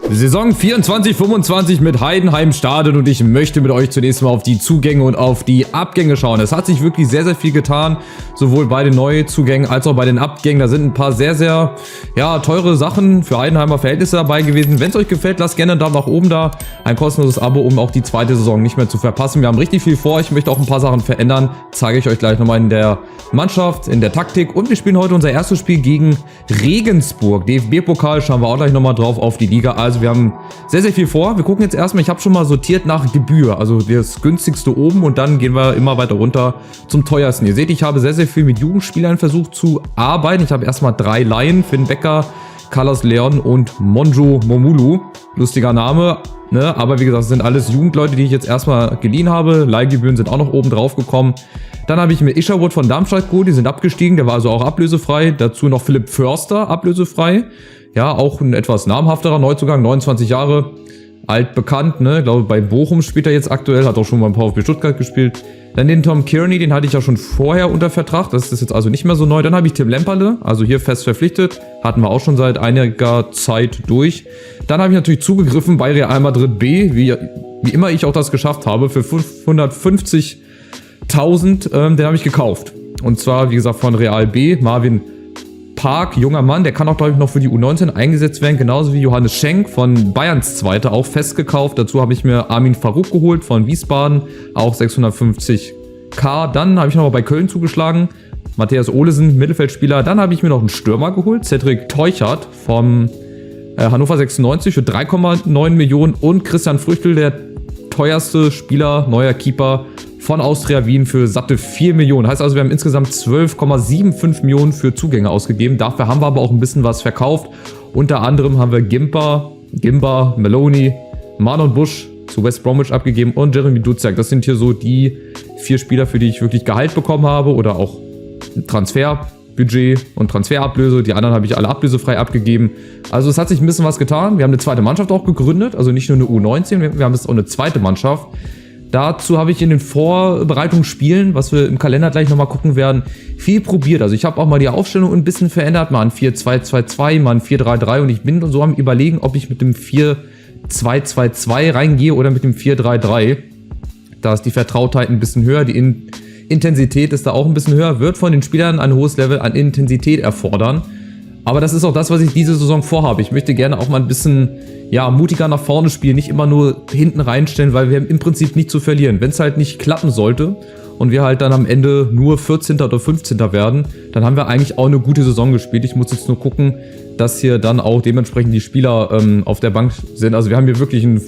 Saison 24/25 mit Heidenheim startet und ich möchte mit euch zunächst mal auf die Zugänge und auf die Abgänge schauen. Es hat sich wirklich sehr, sehr viel getan, sowohl bei den Neuzugängen als auch bei den Abgängen. Da sind ein paar sehr, sehr teure Sachen für Heidenheimer Verhältnisse dabei gewesen. Wenn es euch gefällt, lasst gerne einen Daumen nach oben da. Ein kostenloses Abo, um auch die zweite Saison nicht mehr zu verpassen. Wir haben richtig viel vor. Ich möchte auch ein paar Sachen verändern. Zeige ich euch gleich nochmal in der Mannschaft, in der Taktik. Und wir spielen heute unser erstes Spiel gegen Regensburg. DFB-Pokal, schauen wir auch gleich nochmal drauf auf die Liga. Also wir haben sehr, sehr viel vor. Wir gucken jetzt erstmal, ich habe schon mal sortiert nach Gebühr. Also das günstigste oben und dann gehen wir immer weiter runter zum teuersten. Ihr seht, ich habe sehr, sehr viel mit Jugendspielern versucht zu arbeiten. Ich habe erstmal 3 Laien. Finn Becker, Carlos Leon und Monjo Momulu. Lustiger Name, ne? Aber wie gesagt, das sind alles Jugendleute, die ich jetzt erstmal geliehen habe. Leihgebühren sind auch noch oben drauf gekommen. Dann habe ich mir Isherwood von Darmstadt geholt, die sind abgestiegen, der war also auch ablösefrei. Dazu noch Philipp Förster, ablösefrei. Ja, auch ein etwas namhafterer Neuzugang, 29 Jahre, altbekannt, ne? Ich glaube, bei Bochum spielt er jetzt aktuell, hat auch schon beim VfB Stuttgart gespielt. Dann den Tom Kearney, den hatte ich ja schon vorher unter Vertrag, das ist jetzt also nicht mehr so neu. Dann habe ich Tim Lemperle, also hier fest verpflichtet, hatten wir auch schon seit einiger Zeit durch. Dann habe ich natürlich zugegriffen bei Real Madrid B, wie immer ich auch das geschafft habe, für 550.000, den habe ich gekauft. Und zwar, wie gesagt, von Real B, Marvin Park, junger Mann, der kann auch, glaube ich, noch für die U19 eingesetzt werden, genauso wie Johannes Schenk von Bayerns Zweite, auch festgekauft. Dazu habe ich mir Armin Faruk geholt von Wiesbaden, auch 650.000. Dann habe ich noch bei Köln zugeschlagen, Matthias Olesen, Mittelfeldspieler. Dann habe ich mir noch einen Stürmer geholt, Cedric Teuchert vom Hannover 96 für 3,9 Millionen und Christian Früchtel, der teuerste Spieler, neuer Keeper von Austria Wien für satte 4 Millionen. Heißt also, wir haben insgesamt 12,75 Millionen für Zugänge ausgegeben. Dafür haben wir aber auch ein bisschen was verkauft. Unter anderem haben wir Gimba, Maloney, Marlon Busch zu West Bromwich abgegeben und Jeremy Duziak. Das sind hier so die 4 Spieler, für die ich wirklich Gehalt bekommen habe oder auch Transferbudget und Transferablöse. Die anderen habe ich alle ablösefrei abgegeben. Also es hat sich ein bisschen was getan. Wir haben eine zweite Mannschaft auch gegründet, also nicht nur eine U19, wir haben jetzt auch eine zweite Mannschaft. Dazu habe ich in den Vorbereitungsspielen, was wir im Kalender gleich nochmal gucken werden, viel probiert. Also ich habe auch mal die Aufstellung ein bisschen verändert, mal ein 4-2-2-2, mal ein 4-3-3 und ich bin so am Überlegen, ob ich mit dem 4-2-2-2 reingehe oder mit dem 4-3-3. Da ist die Vertrautheit ein bisschen höher, die Intensität ist da auch ein bisschen höher, wird von den Spielern ein hohes Level an Intensität erfordern. Aber das ist auch das, was ich diese Saison vorhabe. Ich möchte gerne auch mal ein bisschen mutiger nach vorne spielen, nicht immer nur hinten reinstellen, weil wir haben im Prinzip nichts zu verlieren. Wenn es halt nicht klappen sollte und wir halt dann am Ende nur 14. oder 15. werden, dann haben wir eigentlich auch eine gute Saison gespielt. Ich muss jetzt nur gucken, dass hier dann auch dementsprechend die Spieler auf der Bank sind. Also wir haben hier wirklich einen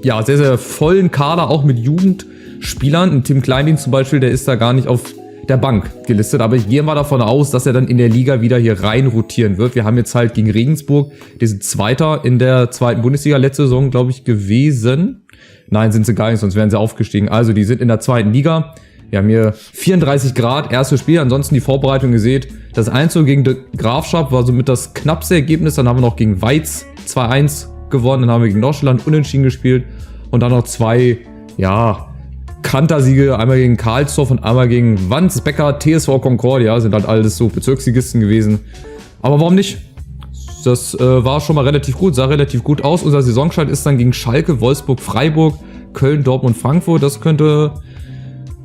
sehr, sehr vollen Kader, auch mit Jugendspielern. Ein Tim Kleindienst zum Beispiel, der ist da gar nicht auf der Bank gelistet, aber ich gehe mal davon aus, dass er dann in der Liga wieder hier rein rotieren wird. Wir haben jetzt halt gegen Regensburg, die sind Zweiter in der zweiten Bundesliga letzte Saison, glaube ich, gewesen. Nein, sind sie gar nicht, sonst wären sie aufgestiegen. Also die sind in der zweiten Liga. Wir haben hier 34 Grad, erstes Spiel, ansonsten die Vorbereitung, ihr seht, das 1-0 gegen die Grafschaft war somit das knappste Ergebnis. Dann haben wir noch gegen Weiz 2-1 gewonnen, dann haben wir gegen Nordschland unentschieden gespielt und dann noch 2, Kantersiege, einmal gegen Karlsdorf und einmal gegen Wandsbecker, TSV Concordia, sind halt alles so Bezirksligisten gewesen. Aber warum nicht? Das war schon mal relativ gut, sah relativ gut aus. Unser Saisonstart ist dann gegen Schalke, Wolfsburg, Freiburg, Köln, Dortmund, Frankfurt. Das könnte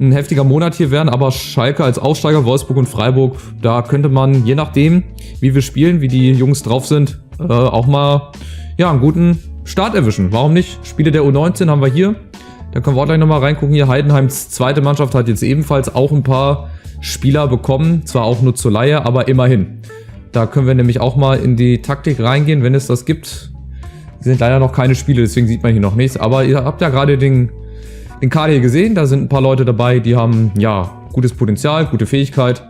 ein heftiger Monat hier werden, aber Schalke als Aufsteiger, Wolfsburg und Freiburg, da könnte man, je nachdem, wie wir spielen, wie die Jungs drauf sind, auch mal einen guten Start erwischen. Warum nicht? Spiele der U19 haben wir hier. Da können wir auch gleich nochmal reingucken. Hier Heidenheims zweite Mannschaft hat jetzt ebenfalls auch ein paar Spieler bekommen. Zwar auch nur zur Leihe, aber immerhin. Da können wir nämlich auch mal in die Taktik reingehen, wenn es das gibt. Sind leider noch keine Spiele, deswegen sieht man hier noch nichts. Aber ihr habt ja gerade den Kader hier gesehen. Da sind ein paar Leute dabei, die haben gutes Potenzial, gute Fähigkeit.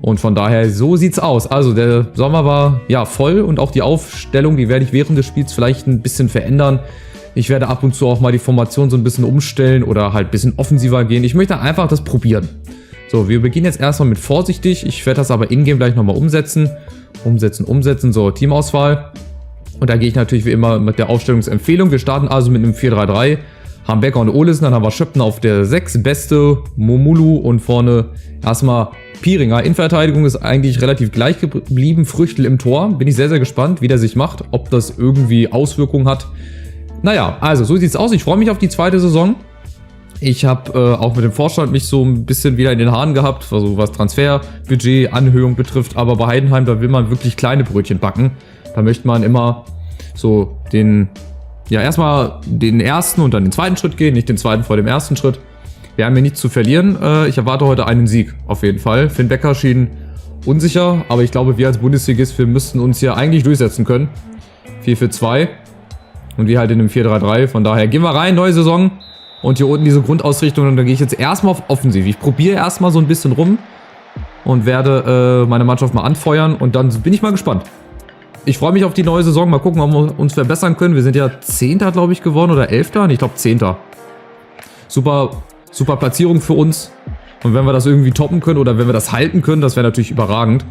Und von daher, so sieht's aus. Also der Sommer war voll und auch die Aufstellung, die werde ich während des Spiels vielleicht ein bisschen verändern. Ich werde ab und zu auch mal die Formation so ein bisschen umstellen oder halt ein bisschen offensiver gehen. Ich möchte einfach das probieren. So, wir beginnen jetzt erstmal mit vorsichtig. Ich werde das aber in-game gleich nochmal umsetzen. Umsetzen. So, Teamauswahl. Und da gehe ich natürlich wie immer mit der Aufstellungsempfehlung. Wir starten also mit einem 4-3-3. haben Becker und Olesen, dann haben wir Schöppner auf der 6, Beste, Momulu und vorne erstmal Piringer. Innenverteidigung ist eigentlich relativ gleich geblieben, Früchtel im Tor. Bin ich sehr, sehr gespannt, wie der sich macht, ob das irgendwie Auswirkungen hat. Naja, also so sieht's aus. Ich freue mich auf die zweite Saison. Ich habe auch mit dem Vorstand mich so ein bisschen wieder in den Haaren gehabt, also was Transferbudget, Anhöhung betrifft. Aber bei Heidenheim, da will man wirklich kleine Brötchen backen. Da möchte man immer so erstmal den ersten und dann den zweiten Schritt gehen, nicht den zweiten vor dem ersten Schritt. Wir haben hier nichts zu verlieren. Ich erwarte heute einen Sieg, auf jeden Fall. Finn Becker schien unsicher, aber ich glaube, wir als Bundesligist, wir müssten uns hier eigentlich durchsetzen können. 4-4-2 und wir halt in einem 4-3-3. Von daher gehen wir rein, neue Saison. Und hier unten diese Grundausrichtung, und dann gehe ich jetzt erstmal auf Offensiv. Ich probiere erstmal so ein bisschen rum und werde meine Mannschaft mal anfeuern und dann bin ich mal gespannt. Ich freue mich auf die neue Saison, mal gucken, ob wir uns verbessern können. Wir sind ja 10. glaube ich geworden oder 11. Ich glaube 10. Super Platzierung für uns. Und wenn wir das irgendwie toppen können oder wenn wir das halten können, das wäre natürlich überragend.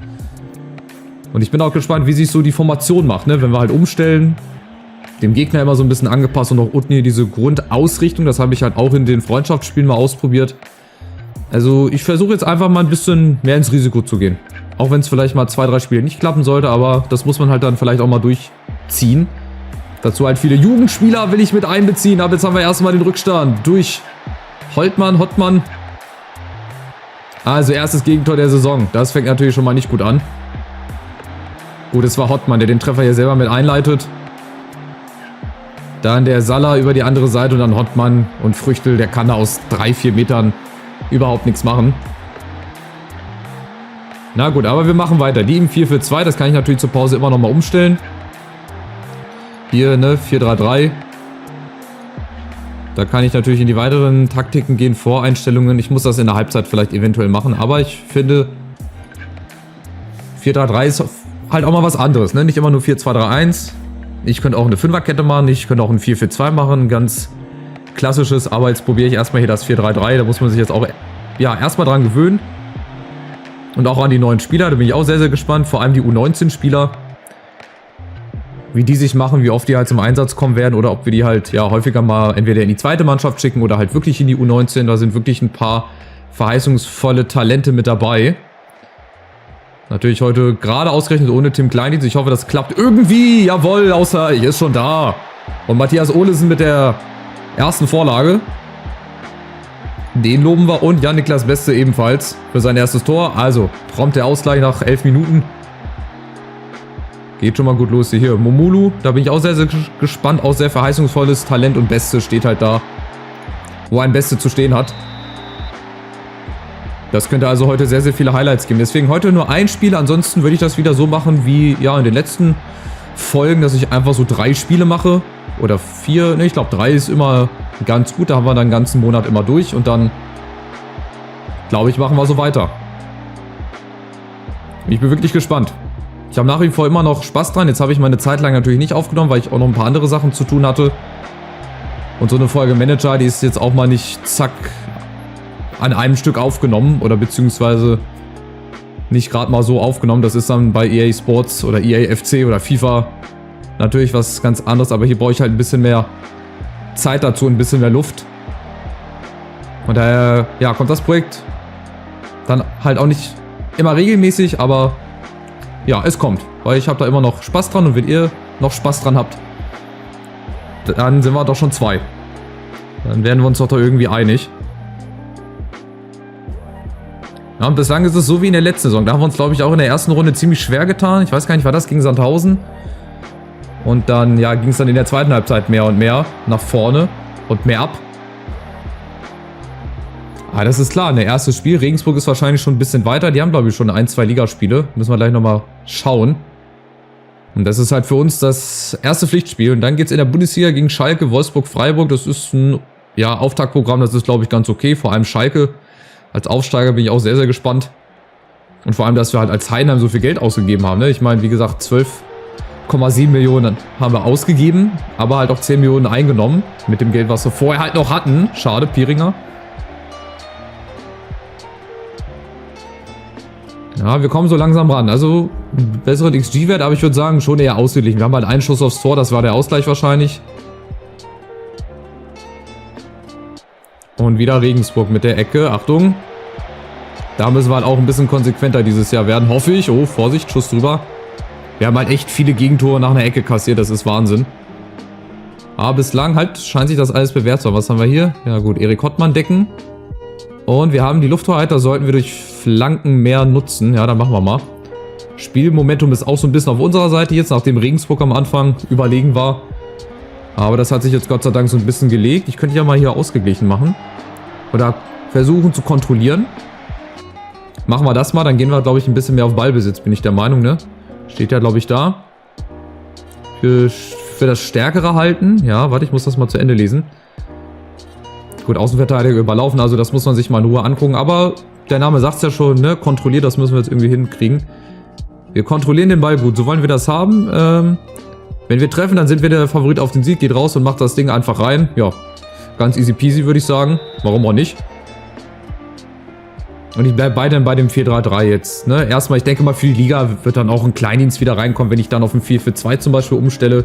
Und ich bin auch gespannt, wie sich so die Formation macht, ne? Wenn wir halt umstellen. Dem Gegner immer so ein bisschen angepasst und auch unten hier diese Grundausrichtung, das habe ich halt auch in den Freundschaftsspielen mal ausprobiert. Also ich versuche jetzt einfach mal ein bisschen mehr ins Risiko zu gehen. Auch wenn es vielleicht mal 2, 3 Spiele nicht klappen sollte, aber das muss man halt dann vielleicht auch mal durchziehen. Dazu halt viele Jugendspieler will ich mit einbeziehen, aber jetzt haben wir erstmal den Rückstand durch Hottmann. Also erstes Gegentor der Saison, das fängt natürlich schon mal nicht gut an. Gut, es war Hottmann, der den Treffer hier selber mit einleitet. Dann der Salah über die andere Seite und dann Hottmann und Früchtel, der kann da aus 3, 4 Metern überhaupt nichts machen. Na gut, aber wir machen weiter. Die im 4-4-2, das kann ich natürlich zur Pause immer nochmal umstellen. Hier, ne, 4-3-3. Da kann ich natürlich in die weiteren Taktiken gehen, Voreinstellungen. Ich muss das in der Halbzeit vielleicht eventuell machen, aber ich finde 4-3-3 ist halt auch mal was anderes, ne? Nicht immer nur 4-2-3-1. Ich könnte auch eine 5er-Kette machen, ich könnte auch ein 4-4-2 machen, ein ganz klassisches, aber jetzt probiere ich erstmal hier das 4-3-3, da muss man sich jetzt auch erstmal dran gewöhnen. Und auch an die neuen Spieler, da bin ich auch sehr, sehr gespannt, vor allem die U19-Spieler, wie die sich machen, wie oft die halt zum Einsatz kommen werden oder ob wir die halt häufiger mal entweder in die zweite Mannschaft schicken oder halt wirklich in die U19, da sind wirklich ein paar verheißungsvolle Talente mit dabei. Natürlich heute gerade ausgerechnet ohne Tim Kleindienst. Ich hoffe, das klappt irgendwie. Jawohl, außer ich ist schon da. Und Matthias Olesen mit der ersten Vorlage. Den loben wir. Und Jan-Niklas Beste ebenfalls für sein erstes Tor. Also prompt der Ausgleich nach 11 Minuten. Geht schon mal gut los hier. Momulu, da bin ich auch sehr, sehr gespannt. Auch sehr verheißungsvolles Talent und Beste steht halt da, wo ein Beste zu stehen hat. Das könnte also heute sehr, sehr viele Highlights geben. Deswegen heute nur ein Spiel. Ansonsten würde ich das wieder so machen wie in den letzten Folgen, dass ich einfach so 3 Spiele mache. Oder 4. Ne, ich glaube 3 ist immer ganz gut. Da haben wir dann den ganzen Monat immer durch. Und dann, glaube ich, machen wir so weiter. Ich bin wirklich gespannt. Ich habe nach wie vor immer noch Spaß dran. Jetzt habe ich meine Zeit lang natürlich nicht aufgenommen, weil ich auch noch ein paar andere Sachen zu tun hatte. Und so eine Folge Manager, die ist jetzt auch mal nicht zack an einem Stück aufgenommen oder beziehungsweise nicht gerade mal so aufgenommen. Das ist dann bei EA Sports oder EA FC oder FIFA natürlich was ganz anderes, aber hier brauche ich halt ein bisschen mehr Zeit dazu, ein bisschen mehr Luft. Und daher, kommt das Projekt dann halt auch nicht immer regelmäßig, aber es kommt, weil ich habe da immer noch Spaß dran und wenn ihr noch Spaß dran habt, dann sind wir doch schon 2. Dann werden wir uns doch da irgendwie einig. Ja, und bislang ist es so wie in der letzten Saison. Da haben wir uns, glaube ich, auch in der ersten Runde ziemlich schwer getan. Ich weiß gar nicht, war das gegen Sandhausen? Und dann, ging es dann in der zweiten Halbzeit mehr und mehr nach vorne und mehr ab. Ah, das ist klar, ne, erstes Spiel. Regensburg ist wahrscheinlich schon ein bisschen weiter. Die haben, glaube ich, schon 1, 2 Ligaspiele. Müssen wir gleich nochmal schauen. Und das ist halt für uns das erste Pflichtspiel. Und dann geht es in der Bundesliga gegen Schalke, Wolfsburg, Freiburg. Das ist ein Auftaktprogramm, das ist, glaube ich, ganz okay. Vor allem Schalke. Als Aufsteiger bin ich auch sehr, sehr gespannt. Und vor allem, dass wir halt als Heidenheim so viel Geld ausgegeben haben. Ne? Ich meine, wie gesagt, 12,7 Millionen haben wir ausgegeben, aber halt auch 10 Millionen eingenommen. Mit dem Geld, was wir vorher halt noch hatten. Schade, Piringer. Ja, wir kommen so langsam ran. Also, besseren XG-Wert, aber ich würde sagen, schon eher ausgeglichen. Wir haben halt einen Schuss aufs Tor, das war der Ausgleich wahrscheinlich. Und wieder Regensburg mit der Ecke. Achtung. Da müssen wir halt auch ein bisschen konsequenter dieses Jahr werden, hoffe ich. Oh, Vorsicht, Schuss drüber. Wir haben halt echt viele Gegentore nach einer Ecke kassiert, das ist Wahnsinn. Aber bislang halt scheint sich das alles bewährt zu haben. Was haben wir hier? Ja gut, Erik Hottmann decken. Und wir haben die Lufttorhüter, sollten wir durch Flanken mehr nutzen. Ja, dann machen wir mal. Spielmomentum ist auch so ein bisschen auf unserer Seite jetzt, nachdem Regensburg am Anfang überlegen war. Aber das hat sich jetzt Gott sei Dank so ein bisschen gelegt. Ich könnte ja mal hier ausgeglichen machen. Oder versuchen zu kontrollieren. Machen wir das mal, dann gehen wir, glaube ich, ein bisschen mehr auf Ballbesitz, bin ich der Meinung, ne? Steht ja, glaube ich, da. Für das Stärkere halten. Ja, warte, ich muss das mal zu Ende lesen. Gut, Außenverteidiger überlaufen, also das muss man sich mal in Ruhe angucken. Aber der Name sagt es ja schon, ne? Kontrolliert, das müssen wir jetzt irgendwie hinkriegen. Wir kontrollieren den Ball gut, so wollen wir das haben. Wenn wir treffen, dann sind wir der Favorit auf den Sieg. Geht raus und macht das Ding einfach rein. Ja, ganz easy peasy, würde ich sagen. Warum auch nicht? Und ich bleibe weiterhin bei dem 4-3-3 jetzt. Ne? Erstmal, ich denke mal, für die Liga wird dann auch ein Kleindienst wieder reinkommen, wenn ich dann auf ein 4-4-2 zum Beispiel umstelle.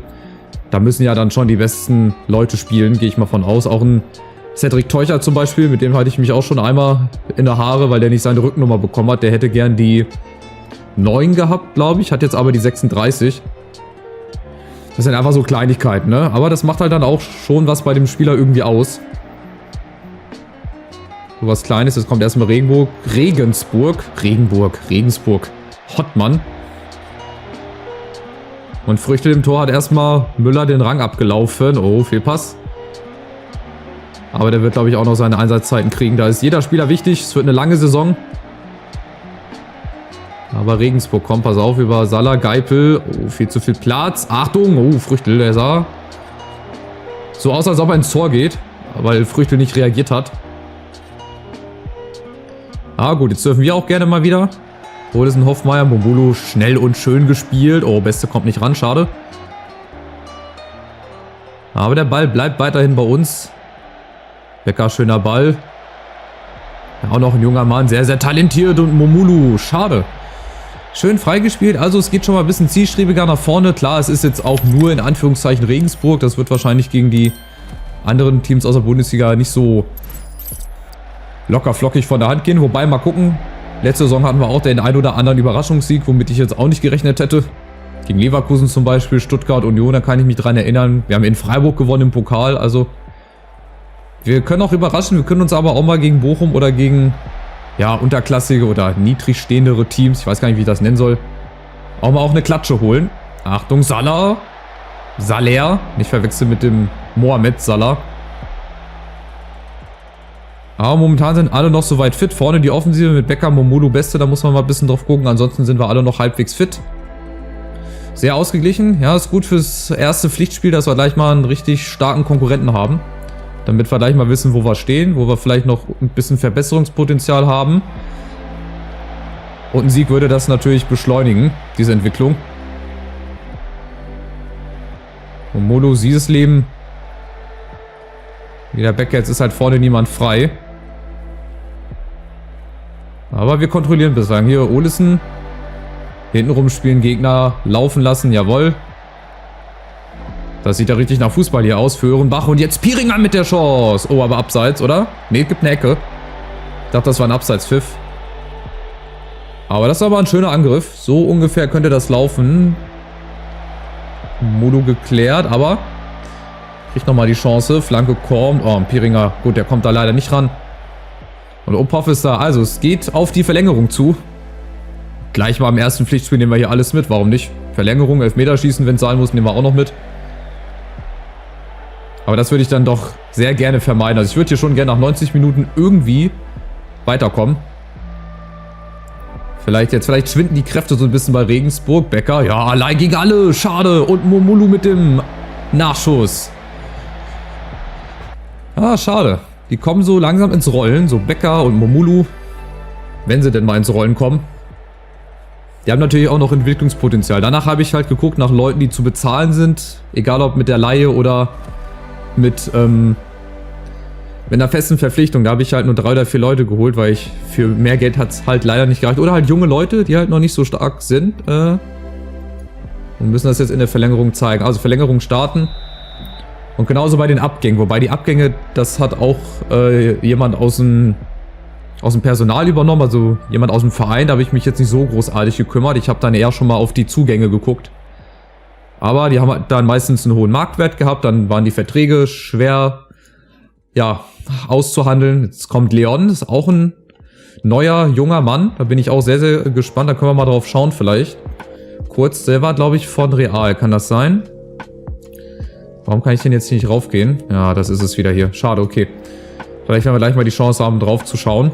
Da müssen ja dann schon die besten Leute spielen, gehe ich mal von aus. Auch ein Cedric Teuchert zum Beispiel, mit dem hatte ich mich auch schon einmal in der Haare, weil der nicht seine Rückennummer bekommen hat. Der hätte gern die 9 gehabt, glaube ich, hat jetzt aber die 36. Das sind einfach so Kleinigkeiten, ne? Aber das macht halt dann auch schon was bei dem Spieler irgendwie aus. So was Kleines, jetzt kommt erstmal Regensburg. Hottmann. Und Früchte im Tor hat erstmal Müller den Rang abgelaufen. Oh, Fehlpass. Aber der wird, glaube ich, auch noch seine Einsatzzeiten kriegen. Da ist jeder Spieler wichtig. Es wird eine lange Saison. Aber Regensburg kommt, pass auf, über Salah, Geipel. Oh, viel zu viel Platz. Achtung, oh, Früchtel, der sah so aus, als ob er ins Tor geht. Weil Früchtel nicht reagiert hat. Ah, gut, jetzt dürfen wir auch gerne mal wieder. Olesen, Hoffmeier, Momulu, schnell und schön gespielt. Oh, Beste kommt nicht ran, schade. Aber der Ball bleibt weiterhin bei uns. Becker, schöner Ball. Ja, auch noch ein junger Mann, sehr, sehr talentiert und Momulu, schade. Schön freigespielt, also es geht schon mal ein bisschen zielstrebiger nach vorne. Klar, es ist jetzt auch nur in Anführungszeichen Regensburg. Das wird wahrscheinlich gegen die anderen Teams aus der Bundesliga nicht so locker flockig von der Hand gehen. Wobei, mal gucken. Letzte Saison hatten wir auch den ein oder anderen Überraschungssieg, womit ich jetzt auch nicht gerechnet hätte. Gegen Leverkusen zum Beispiel, Stuttgart, Union, da kann ich mich dran erinnern. Wir haben in Freiburg gewonnen im Pokal, also wir können auch überraschen. Wir können uns aber auch mal gegen Bochum oder gegen, ja, unterklassige oder niedrig stehendere Teams, ich weiß gar nicht, wie ich das nennen soll, auch eine Klatsche holen. Achtung, Salah. Saler, nicht verwechseln mit dem Mohamed Salah. Aber momentan sind alle noch soweit fit. Vorne die Offensive mit Becker, Momulu, Beste, da muss man mal ein bisschen drauf gucken. Ansonsten sind wir alle noch halbwegs fit. Sehr ausgeglichen. Ja, ist gut fürs erste Pflichtspiel, dass wir gleich mal einen richtig starken Konkurrenten haben. Damit wir gleich mal wissen, wo wir stehen, wo wir vielleicht noch ein bisschen Verbesserungspotenzial haben. Und ein Sieg würde das natürlich beschleunigen, diese Entwicklung. Momulu, Siegesleben. Wie der Becker, jetzt ist halt vorne niemand frei. Aber wir kontrollieren bislang. Hier Olesen. Hintenrum spielen, Gegner laufen lassen, jawohl. Das sieht ja richtig nach Fußball hier aus für Öhrenbach. Und jetzt Pieringer mit der Chance. Oh, aber abseits, oder? Ne, es gibt eine Ecke. Ich dachte, das war ein Abseitspfiff. Aber das war aber ein schöner Angriff. So ungefähr könnte das laufen. Modo geklärt, aber kriegt nochmal die Chance. Flanke kommt. Oh, Pieringer, gut, der kommt da leider nicht ran. Und Ophoff ist da. Also, es geht auf die Verlängerung zu. Gleich mal im ersten Pflichtspiel nehmen wir hier alles mit. Warum nicht? Verlängerung, Elfmeterschießen, wenn es sein muss, nehmen wir auch noch mit. Aber das würde ich dann doch sehr gerne vermeiden. Also ich würde hier schon gerne nach 90 Minuten irgendwie weiterkommen. Vielleicht schwinden die Kräfte so ein bisschen bei Regensburg. Becker, ja, allein gegen alle. Schade. Und Momulu mit dem Nachschuss. Ah, schade. Die kommen so langsam ins Rollen. So Becker und Momulu. Wenn sie denn mal ins Rollen kommen. Die haben natürlich auch noch Entwicklungspotenzial. Danach habe ich halt geguckt nach Leuten, die zu bezahlen sind. Egal ob mit der Leihe oder mit einer festen Verpflichtung. Da habe ich halt nur 3 oder 4 Leute geholt, weil ich für mehr Geld hat es halt leider nicht gereicht. Oder halt junge Leute, die halt noch nicht so stark sind. Und müssen das jetzt in der Verlängerung zeigen. Also Verlängerung starten. Und genauso bei den Abgängen. Wobei die Abgänge, das hat auch jemand aus dem Personal übernommen. Also jemand aus dem Verein. Da habe ich mich jetzt nicht so großartig gekümmert. Ich habe dann eher schon mal auf die Zugänge geguckt. Aber die haben dann meistens einen hohen Marktwert gehabt. Dann waren die Verträge schwer, ja, auszuhandeln. Jetzt kommt Leon. Das ist auch ein neuer, junger Mann. Da bin ich auch sehr, sehr gespannt. Da können wir mal drauf schauen vielleicht. Kurz, der war, glaube ich, von Real. Kann das sein? Warum kann ich denn jetzt nicht raufgehen? Ja, das ist es wieder hier. Schade, okay. Vielleicht werden wir gleich mal die Chance haben, drauf zu schauen.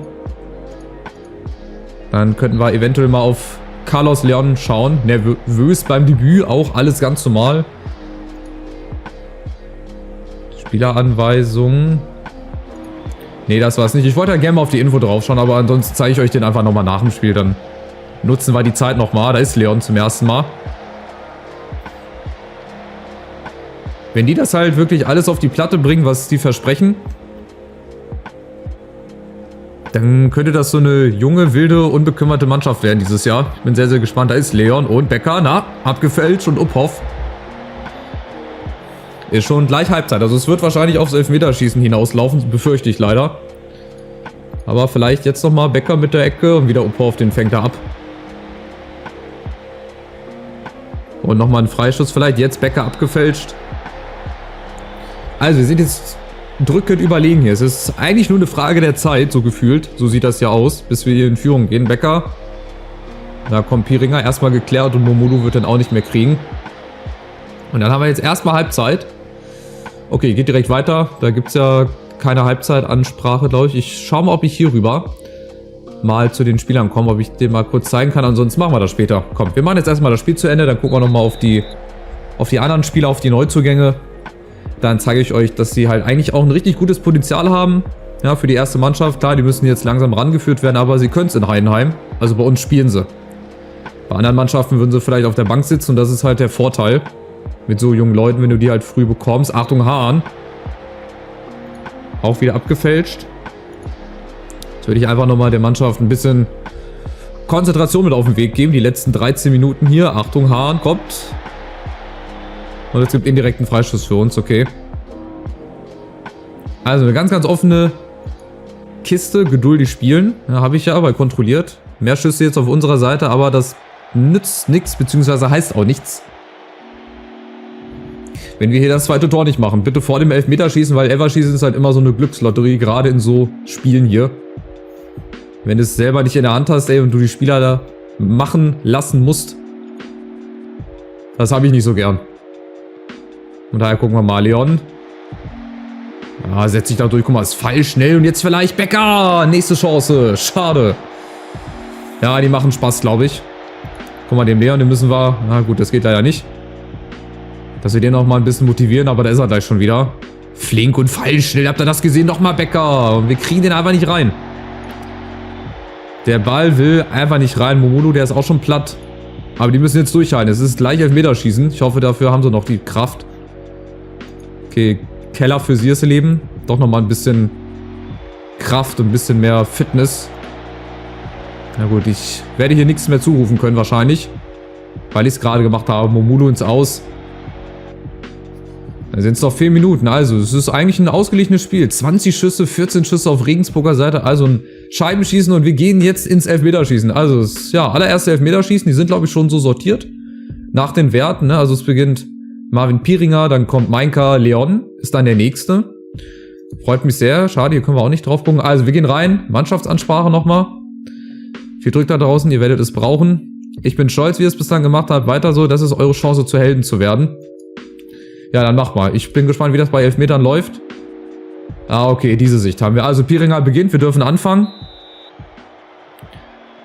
Dann könnten wir eventuell mal auf Carlos Leon schauen. Nervös beim Debüt, auch alles ganz normal. Spieleranweisungen. Nee, das war's nicht. Ich wollte ja gerne mal auf die Info drauf schauen, aber ansonsten zeige ich euch den einfach nochmal nach dem Spiel. Dann nutzen wir die Zeit nochmal. Da ist Leon zum ersten Mal. Wenn die das halt wirklich alles auf die Platte bringen, was die versprechen, dann könnte das so eine junge, wilde, unbekümmerte Mannschaft werden dieses Jahr. Ich bin sehr, sehr gespannt. Da ist Leon und Becker. Na, abgefälscht und Uphoff. Ist schon gleich Halbzeit. Also es wird wahrscheinlich aufs Elfmeterschießen hinauslaufen, befürchte ich leider. Aber vielleicht jetzt nochmal Becker mit der Ecke und wieder Uphoff, den fängt er ab. Und nochmal ein Freischuss vielleicht. Jetzt Becker abgefälscht. Also wir sind jetzt drückend überlegen hier. Es ist eigentlich nur eine Frage der Zeit, so gefühlt. So sieht das ja aus, bis wir hier in Führung gehen. Becker. Da kommt Piringer erstmal geklärt und Momolu wird dann auch nicht mehr kriegen. Und dann haben wir jetzt erstmal Halbzeit. Okay, geht direkt weiter. Da gibt es ja keine Halbzeitansprache, glaube ich. Ich schaue mal, ob ich hier rüber mal zu den Spielern komme, ob ich den mal kurz zeigen kann. Ansonsten machen wir das später. Komm, wir machen jetzt erstmal das Spiel zu Ende. Dann gucken wir nochmal auf die anderen Spieler, auf die Neuzugänge. Dann zeige ich euch, dass sie halt eigentlich auch ein richtig gutes Potenzial haben. Ja, für die erste Mannschaft. Klar, die müssen jetzt langsam rangeführt werden, aber sie können es in Heidenheim. Also bei uns spielen sie. Bei anderen Mannschaften würden sie vielleicht auf der Bank sitzen und das ist halt der Vorteil. Mit so jungen Leuten, wenn du die halt früh bekommst. Achtung, Hahn. Auch wieder abgefälscht. Jetzt würde ich einfach nochmal der Mannschaft ein bisschen Konzentration mit auf den Weg geben. Die letzten 13 Minuten hier. Achtung, Hahn kommt. Und es gibt indirekten Freistoß für uns, okay. Also eine ganz, ganz offene Kiste, geduldig spielen. Ja, habe ich ja aber kontrolliert. Mehr Schüsse jetzt auf unserer Seite, aber das nützt nichts, beziehungsweise heißt auch nichts. Wenn wir hier das zweite Tor nicht machen, bitte vor dem Elfmeterschießen, weil Elferschießen ist halt immer so eine Glückslotterie, gerade in so Spielen hier. Wenn du es selber nicht in der Hand hast, ey, und du die Spieler da machen lassen musst, das habe ich nicht so gern. Und daher gucken wir mal, Leon. Ja, setzt sich da durch. Guck mal, ist falsch schnell. Und jetzt vielleicht Becker. Nächste Chance. Schade. Ja, die machen Spaß, glaube ich. Guck mal, dem Leon, den müssen wir... Na gut, das geht leider nicht. Dass wir den noch mal ein bisschen motivieren, aber da ist er gleich schon wieder. Flink und feilschnell. Habt ihr das gesehen? Nochmal Becker. Und wir kriegen den einfach nicht rein. Der Ball will einfach nicht rein. Momolu, der ist auch schon platt. Aber die müssen jetzt durchhalten. Es ist gleich Elfmeterschießen. Ich hoffe, dafür haben sie noch die Kraft. Okay, Keller für sie ist ihr Leben. Doch nochmal ein bisschen Kraft und ein bisschen mehr Fitness. Na gut, ich werde hier nichts mehr zurufen können wahrscheinlich. Weil ich es gerade gemacht habe. Momolu ins Aus. Da sind es noch 4 Minuten. Also, es ist eigentlich ein ausgeglichenes Spiel. 20 Schüsse, 14 Schüsse auf Regensburger Seite. Also ein Scheibenschießen und wir gehen jetzt ins Elfmeterschießen. Also, es ist, ja, allererste Elfmeterschießen. Die sind, glaube ich, schon so sortiert. Nach den Werten, ne? Also, es beginnt Marvin Piringer, dann kommt Mainka, Leon ist dann der nächste. Freut mich sehr. Schade, hier können wir auch nicht drauf gucken. Also, wir gehen rein. Mannschaftsansprache nochmal. Viel Drück da draußen, ihr werdet es brauchen. Ich bin stolz, wie ihr es bislang gemacht habt. Weiter so, das ist eure Chance, zu Helden zu werden. Ja, dann mach mal. Ich bin gespannt, wie das bei Elfmetern läuft. Ah, okay, diese Sicht haben wir. Also Piringer beginnt, wir dürfen anfangen.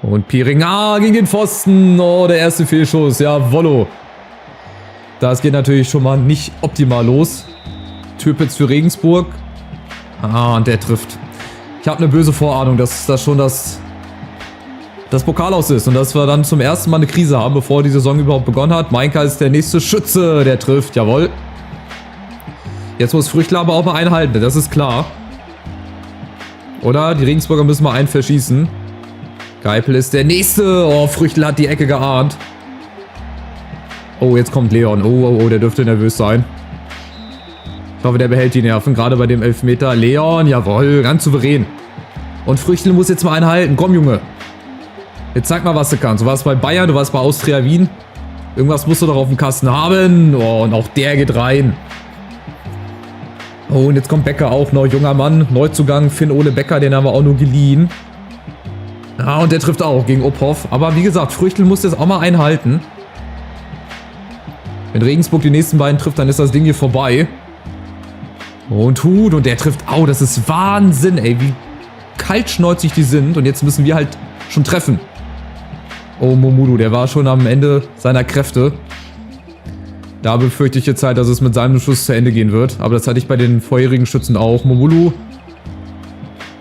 Und Piringer gegen den Pfosten. Oh, der erste Fehlschuss. Ja, Wollo. Das geht natürlich schon mal nicht optimal los. Türpitz für Regensburg. Ah, und der trifft. Ich habe eine böse Vorahnung, dass das schon das Pokal aus ist und dass wir dann zum ersten Mal eine Krise haben, bevor die Saison überhaupt begonnen hat. Mainka ist der nächste Schütze, der trifft, jawohl. Jetzt muss Früchtler aber auch mal einhalten, das ist klar. Oder die Regensburger müssen mal einen verschießen. Geipel ist der nächste. Oh, Früchtler hat die Ecke geahnt. Oh, jetzt kommt Leon. Oh, der dürfte nervös sein. Ich hoffe, der behält die Nerven, gerade bei dem Elfmeter. Leon, jawohl, ganz souverän. Und Früchtel muss jetzt mal einhalten. Komm, Junge. Jetzt zeig mal, was du kannst. Du warst bei Bayern, du warst bei Austria Wien. Irgendwas musst du doch auf dem Kasten haben. Oh, und auch der geht rein. Oh, und jetzt kommt Becker auch noch. Junger Mann, Neuzugang. Finn-Ole Becker, den haben wir auch nur geliehen. Ah, und der trifft auch gegen Ophoff. Aber wie gesagt, Früchtel muss jetzt auch mal einhalten. Wenn Regensburg die nächsten beiden trifft, dann ist das Ding hier vorbei. Und Hut, und der trifft. Au, das ist Wahnsinn, ey, wie kaltschnäuzig die sind. Und jetzt müssen wir halt schon treffen. Oh, Momudu, der war schon am Ende seiner Kräfte. Da befürchte ich jetzt halt, dass es mit seinem Schuss zu Ende gehen wird. Aber das hatte ich bei den vorherigen Schützen auch. Momulu.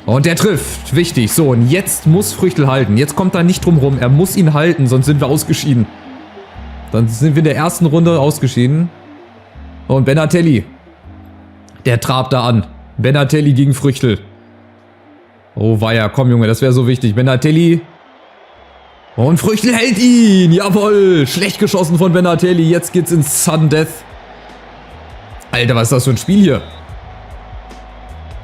Und der trifft. Wichtig. So, und jetzt muss Früchtel halten. Jetzt kommt er nicht drum rum. Er muss ihn halten, sonst sind wir ausgeschieden. Dann sind wir in der ersten Runde ausgeschieden. Und Benatelli. Der trabt da an. Benatelli gegen Früchtel. Oh weia, komm Junge, das wäre so wichtig. Benatelli. Und Früchtel hält ihn. Jawohl. Schlecht geschossen von Benatelli. Jetzt geht's ins Sudden Death. Alter, was ist das für ein Spiel hier?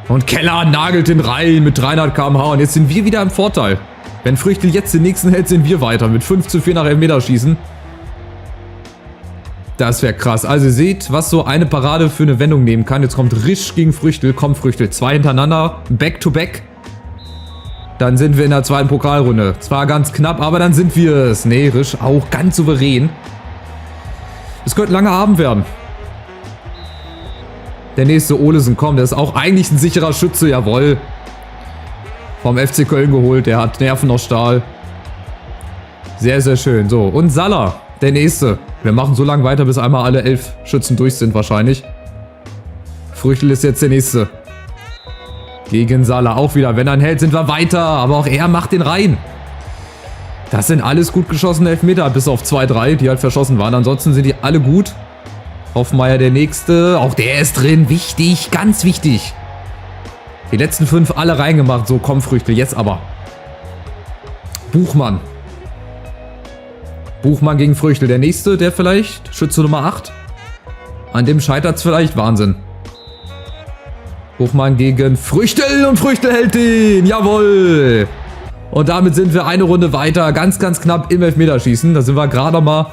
Und Keller nagelt den rein mit 300 km/h. Und jetzt sind wir wieder im Vorteil. Wenn Früchtel jetzt den nächsten hält, sind wir weiter. Mit 5:4 nach Elfmeterschießen. Das wäre krass. Also ihr seht, was so eine Parade für eine Wendung nehmen kann. Jetzt kommt Risch gegen Früchtel. Komm Früchtel. 2 hintereinander. Back to back. Dann sind wir in der zweiten Pokalrunde. Zwar ganz knapp, aber dann sind wir es. Nee, Risch auch ganz souverän. Es könnte ein langer Abend werden. Der nächste Olesen, komm, der ist auch eigentlich ein sicherer Schütze, jawohl. Vom FC Köln geholt, der hat Nerven aus Stahl. Sehr, sehr schön. So, und Salah, der nächste. Wir machen so lange weiter, bis einmal alle 11 Schützen durch sind wahrscheinlich. Früchtel ist jetzt der nächste. Gegen Salah auch wieder. Wenn er ihn hält, sind wir weiter. Aber auch er macht den rein. Das sind alles gut geschossene Elfmeter, bis auf 2, 3, die halt verschossen waren. Ansonsten sind die alle gut. Hoffmeier der nächste. Auch der ist drin. Wichtig, ganz wichtig. Die letzten 5 alle reingemacht. So, komm Früchtel, jetzt aber. Buchmann. Buchmann gegen Früchtel. Der nächste, der vielleicht. Schütze Nummer 8. An dem scheitert es vielleicht. Wahnsinn. Buchmann gegen Früchtel und Früchtel hält ihn. Jawohl. Und damit sind wir eine Runde weiter. Ganz, ganz knapp im Elfmeterschießen. Da sind wir gerade mal,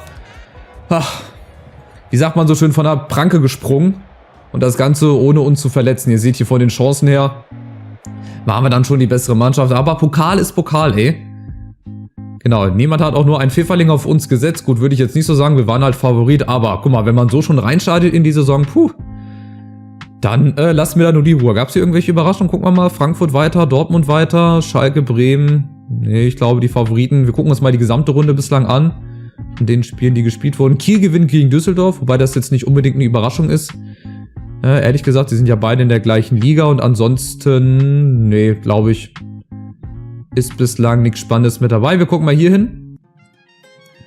wie sagt man so schön, von der Pranke gesprungen. Und das Ganze ohne uns zu verletzen. Ihr seht hier von den Chancen her, waren wir dann schon die bessere Mannschaft. Aber Pokal ist Pokal, ey. Genau, niemand hat auch nur ein Pfifferling auf uns gesetzt. Gut, würde ich jetzt nicht so sagen. Wir waren halt Favorit. Aber guck mal, wenn man so schon reinstartet in die Saison, dann lassen wir da nur die Ruhe. Gab es hier irgendwelche Überraschungen? Gucken wir mal. Frankfurt weiter, Dortmund weiter, Schalke, Bremen. Nee, ich glaube die Favoriten. Wir gucken uns mal die gesamte Runde bislang an. Von den Spielen, die gespielt wurden. Kiel gewinnt gegen Düsseldorf, wobei das jetzt nicht unbedingt eine Überraschung ist. Ehrlich gesagt, sie sind ja beide in der gleichen Liga. Und ansonsten, nee, glaube ich, ist bislang nichts Spannendes mit dabei. Wir gucken mal hier hin.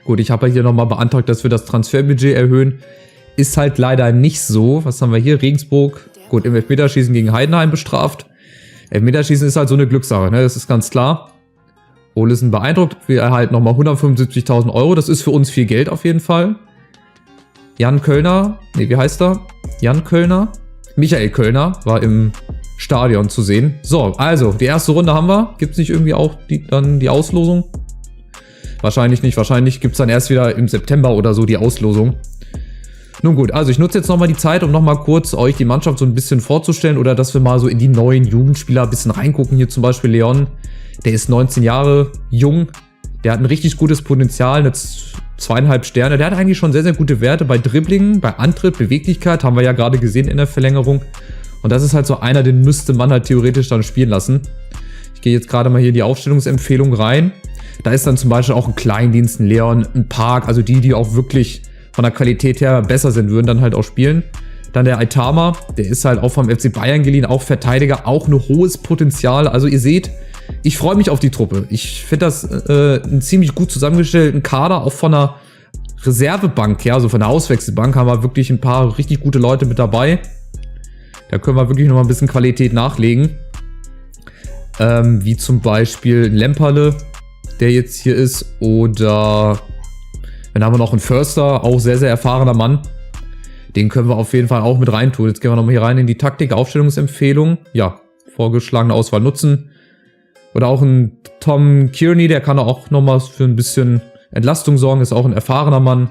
Gut, ich habe ja hier nochmal beantragt, dass wir das Transferbudget erhöhen. Ist halt leider nicht so. Was haben wir hier? Regensburg. Gut, im Elfmeterschießen gegen Heidenheim bestraft. Elfmeterschießen ist halt so eine Glückssache, ne? Das ist ganz klar. Olesen beeindruckt. Wir erhalten nochmal 175.000 Euro. Das ist für uns viel Geld auf jeden Fall. Jan Kölner. Ne, wie heißt er? Jan Kölner. Michael Kölner war im Stadion zu sehen. So, also, die erste Runde haben wir. Gibt es nicht irgendwie auch dann die Auslosung? Wahrscheinlich nicht. Wahrscheinlich gibt es dann erst wieder im September oder so die Auslosung. Nun gut, also ich nutze jetzt nochmal die Zeit, um nochmal kurz euch die Mannschaft so ein bisschen vorzustellen oder dass wir mal so in die neuen Jugendspieler ein bisschen reingucken. Hier zum Beispiel Leon, der ist 19 Jahre jung, der hat ein richtig gutes Potenzial, eine 2,5 Sterne. Der hat eigentlich schon sehr, sehr gute Werte bei Dribbling, bei Antritt, Beweglichkeit, haben wir ja gerade gesehen in der Verlängerung. Und das ist halt so einer, den müsste man halt theoretisch dann spielen lassen. Ich gehe jetzt gerade mal hier in die Aufstellungsempfehlung rein. Da ist dann zum Beispiel auch ein Kleindienst, ein Leon, ein Park, also die auch wirklich von der Qualität her besser sind, würden dann halt auch spielen. Dann der Aitama, der ist halt auch vom FC Bayern geliehen, auch Verteidiger, auch ein hohes Potenzial. Also ihr seht, ich freue mich auf die Truppe. Ich finde das einen ziemlich gut zusammengestellten Kader, auch von der Reservebank, ja, also von der Auswechselbank haben wir wirklich ein paar richtig gute Leute mit dabei. Da können wir wirklich noch mal ein bisschen Qualität nachlegen. Wie zum Beispiel ein Lemperle, der jetzt hier ist, oder dann haben wir noch einen Förster, auch sehr, sehr erfahrener Mann. Den können wir auf jeden Fall auch mit reintun. Jetzt gehen wir nochmal hier rein in die Taktik, Aufstellungsempfehlung. Ja, vorgeschlagene Auswahl nutzen. Oder auch ein Tom Kearney, der kann auch nochmal für ein bisschen Entlastung sorgen. Ist auch ein erfahrener Mann.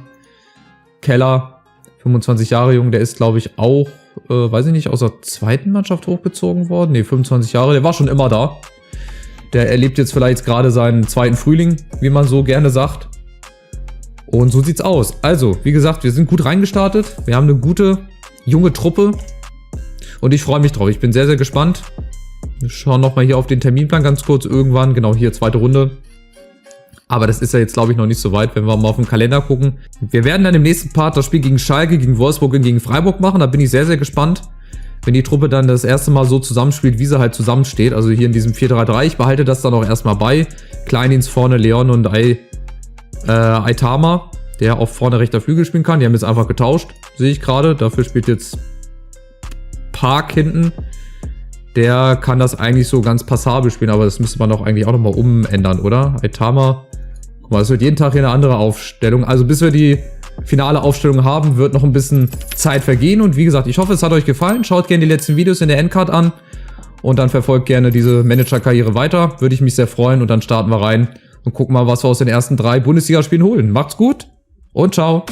Keller, 25 Jahre jung, der ist, glaube ich, auch, weiß ich nicht, aus der zweiten Mannschaft hochgezogen worden. Ne, 25 Jahre, der war schon immer da. Der erlebt jetzt vielleicht gerade seinen zweiten Frühling, wie man so gerne sagt. Und so sieht's aus. Also, wie gesagt, wir sind gut reingestartet. Wir haben eine gute, junge Truppe. Und ich freue mich drauf. Ich bin sehr, sehr gespannt. Wir schauen nochmal hier auf den Terminplan ganz kurz. Irgendwann, genau hier, zweite Runde. Aber das ist ja jetzt, glaube ich, noch nicht so weit, wenn wir mal auf den Kalender gucken. Wir werden dann im nächsten Part das Spiel gegen Schalke, gegen Wolfsburg und gegen Freiburg machen. Da bin ich sehr, sehr gespannt, wenn die Truppe dann das erste Mal so zusammenspielt, wie sie halt zusammensteht. Also hier in diesem 4-3-3. Ich behalte das dann auch erstmal bei. Kleindienst vorne, Leon und Aitama, der auch vorne rechter Flügel spielen kann. Die haben jetzt einfach getauscht, sehe ich gerade. Dafür spielt jetzt Park hinten. Der kann das eigentlich so ganz passabel spielen, aber das müsste man doch eigentlich auch nochmal umändern, oder? Aitama, guck mal, es wird jeden Tag hier eine andere Aufstellung. Also bis wir die finale Aufstellung haben, wird noch ein bisschen Zeit vergehen. Und wie gesagt, ich hoffe, es hat euch gefallen. Schaut gerne die letzten Videos in der Endcard an. Und dann verfolgt gerne diese Manager-Karriere weiter. Würde ich mich sehr freuen. Und dann starten wir rein und gucken mal, was wir aus den ersten 3 Bundesligaspielen holen. Macht's gut und ciao.